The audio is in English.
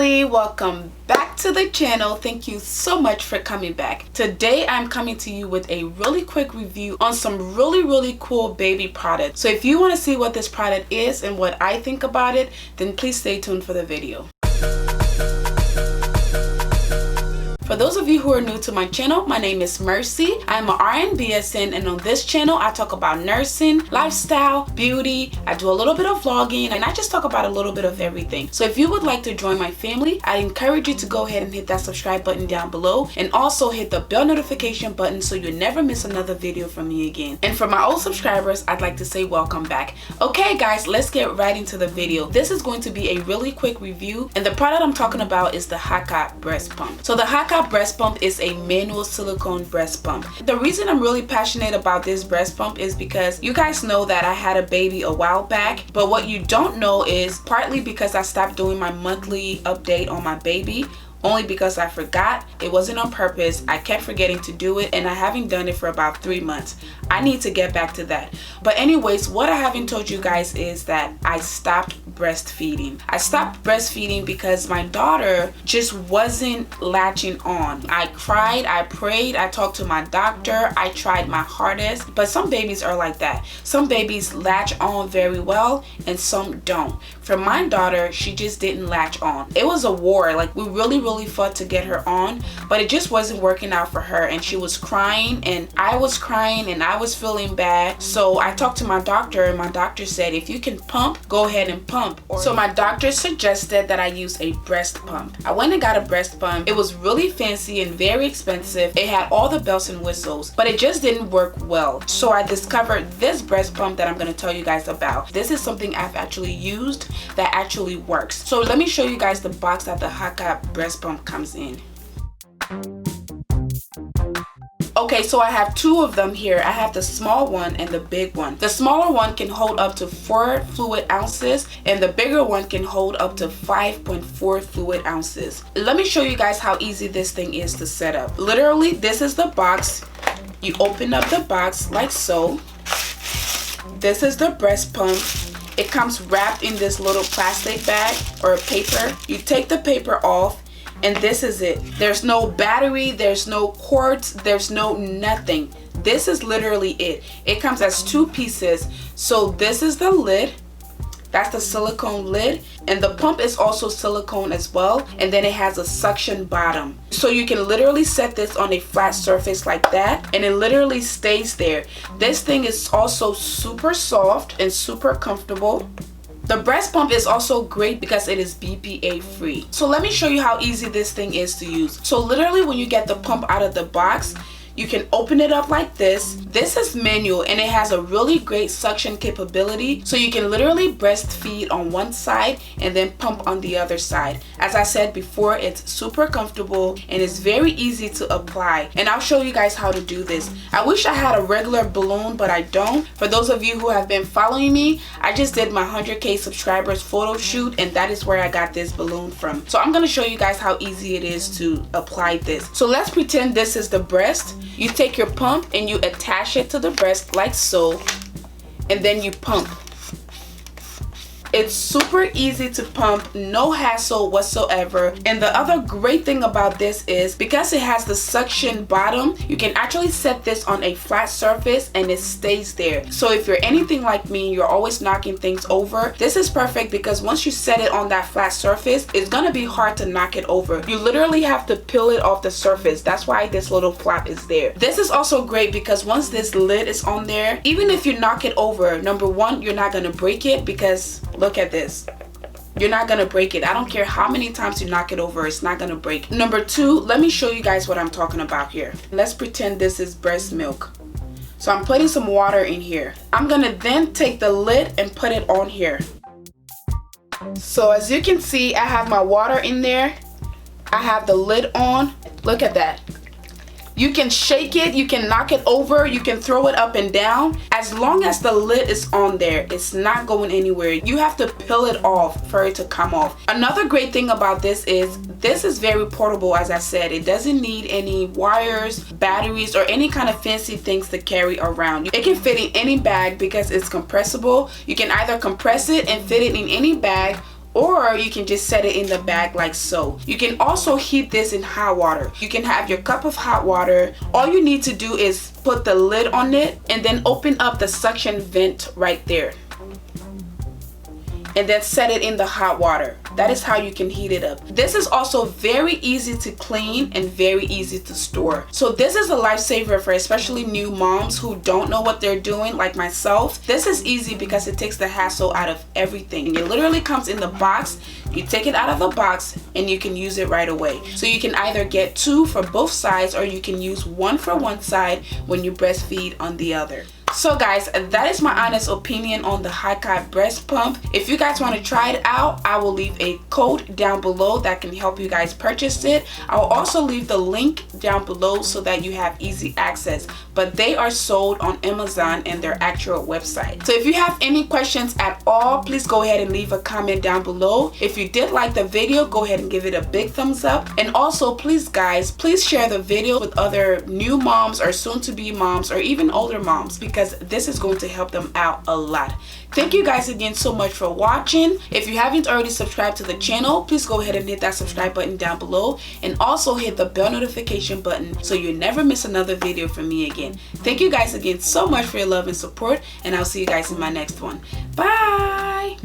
family, welcome back to the channel. Thank you so much for coming back. Today I'm coming to you with a really quick review on some really cool baby products. So if you want to see what this product is and what I think about it, then please stay tuned for the video. For those of you who are new to my channel, my name is Mercy. I'm an RN BSN, and on this channel I talk about nursing, lifestyle, beauty. I do a little bit of vlogging, and I just talk about a little bit of everything. So if you would like to join my family, I encourage you to go ahead and hit that subscribe button down below, and also hit the bell notification button so you never miss another video from me again. And for my old subscribers, I'd like to say welcome back. Okay guys, let's get right into the video. This is going to be a really quick review, and the product I'm talking about is the Haakaa breast pump. So the Haakaa breast pump is a manual silicone breast pump. The reason I'm really passionate about this breast pump is because you guys know that I had a baby a while back, but what you don't know is partly because I stopped doing my monthly update on my baby, only because I forgot. It wasn't on purpose. I kept forgetting to do it, and I haven't done it for about 3 months. I need to get back to that. But anyways, what I haven't told you guys is that I stopped breastfeeding. I stopped breastfeeding because my daughter just wasn't latching on. I cried, I prayed, I talked to my doctor, I tried my hardest, but some babies are like that. Some babies latch on very well and some don't. For my daughter, she just didn't latch on. It was a war. Like, we really fought to get her on, but it just wasn't working out for her, and she was crying and I was crying and I was feeling bad. So I talked to my doctor, and my doctor said, if you can pump, go ahead and pump. So my doctor suggested that I use a breast pump. I went and got a breast pump. It was really fancy and very expensive. It had all the bells and whistles, but it just didn't work well. So I discovered this breast pump that I'm going to tell you guys about. This is something I've actually used that actually works. So let me show you guys the box that the Haakaa breast pump comes in. Okay, so I have two of them here. I have the small one and the big one. The smaller one can hold up to 4 fluid ounces, and the bigger one can hold up to 5.4 fluid ounces. Let me show you guys how easy this thing is to set up. Literally, this is the box. You open up the box like so. This is the breast pump. It comes wrapped in this little plastic bag or paper. You take the paper off, and this is it. There's no battery, there's no cords, there's no nothing. This is literally it. It comes as 2 pieces. So this is the lid. That's the silicone lid, and the pump is also silicone as well, and then it has a suction bottom. So you can literally set this on a flat surface like that, and it literally stays there. This thing is also super soft and super comfortable. The breast pump is also great because it is BPA free. So let me show you how easy this thing is to use. So literally, when you get the pump out of the box, you can open it up like this. This is manual, and it has a really great suction capability, so you can literally breastfeed on one side and then pump on the other side. As I said before, it's super comfortable and it's very easy to apply, and I'll show you guys how to do this. I wish I had a regular balloon, but I don't. For those of you who have been following me, I just did my 100K subscribers photo shoot, and that is where I got this balloon from. So I'm going to show you guys how easy it is to apply this. So let's pretend this is the breast. You take your pump and you attach it to the breast like so, and then you pump. It's super easy to pump, no hassle whatsoever. And the other great thing about this is because it has the suction bottom, you can actually set this on a flat surface and it stays there. So if you're anything like me, you're always knocking things over, this is perfect because once you set it on that flat surface, it's gonna be hard to knock it over. You literally have to peel it off the surface. That's why this little flap is there. This is also great because once this lid is on there, even if you knock it over, number one, you're not gonna break it because look at this. You're not gonna break it. I don't care how many times you knock it over, it's not gonna break. Number two, let me show you guys what I'm talking about here. Let's pretend this is breast milk. So I'm putting some water in here. I'm gonna then take the lid and put it on here. So as you can see, I have my water in there. I have the lid on. Look at that. You can shake it, you can knock it over, you can throw it up and down. As long as the lid is on there, it's not going anywhere. You have to peel it off for it to come off. Another great thing about this is very portable. As I said, it doesn't need any wires, batteries, or any kind of fancy things to carry around. It can fit in any bag because it's compressible. You can either compress it and fit it in any bag, or you can just set it in the bag like so. You can also heat this in hot water. You can have your cup of hot water. All you need to do is put the lid on it and then open up the suction vent right there, and then set it in the hot water. That is how you can heat it up. This is also very easy to clean and very easy to store. So this is a lifesaver for especially new moms who don't know what they're doing, like myself. This is easy because it takes the hassle out of everything. It literally comes in the box. You take it out of the box and you can use it right away. So you can either get 2 for both sides, or you can use 1 for one side when you breastfeed on the other. So guys, that is my honest opinion on the Haakaa breast pump. If you guys want to try it out, I will leave a code down below that can help you guys purchase it. I will also leave the link down below so that you have easy access, but they are sold on Amazon and their actual website. So if you have any questions at all, please go ahead and leave a comment down below. If you did like the video, go ahead and give it a big thumbs up. And also, please guys, please share the video with other new moms or soon to be moms or even older moms, because this is going to help them out a lot. Thank you guys again so much for watching. If you haven't already subscribed to the channel, please go ahead and hit that subscribe button down below, and also hit the bell notification button so you never miss another video from me again. Thank you guys again so much for your love and support, and I'll see you guys in my next one. Bye.